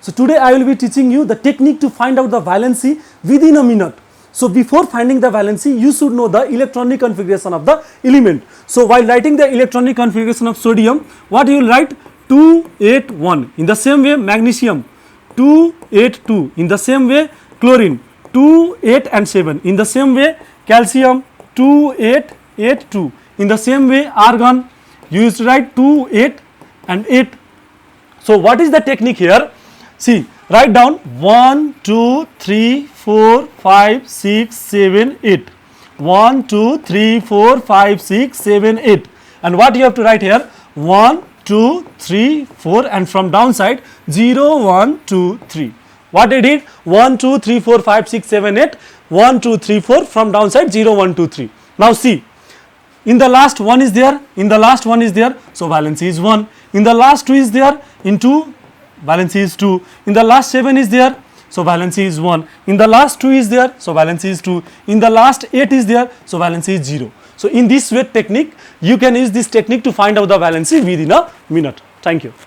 So today I will be teaching you the technique to find out the valency within a minute. So before finding the valency, you should know the electronic configuration of the element. So while writing the electronic configuration of sodium, what you will write? 281. In the same way, magnesium 282. In the same way, chlorine 2, 8 and 7. In the same way, calcium 2, 8, 8, 2. In the same way, argon you used to write 2, 8 and 8. So what is the technique here? See, write down 1, 2, 3, 4, 5, 6, 7, 8. 1, 2, 3, 4, 5, 6, 7, 8. And what you have to write here? 1, 2, 3, 4 and from downside 0, 1, 2, 3. What I did? 1, 2, 3, 4, 5, 6, 7, 8. 1, 2, 3, 4 from downside 0, 1, 2, 3. Now see, in the last 1 is there, in the last 1 is there, so valency is 1. In the last 2 is there, in 2, valency is 2. In the last 7 is there, so valency is 1. In the last 2 is there, so valency is 2. In the last 8 is there, so valency is 0. So in this way technique, you can use this technique to find out the valency within a minute. Thank you.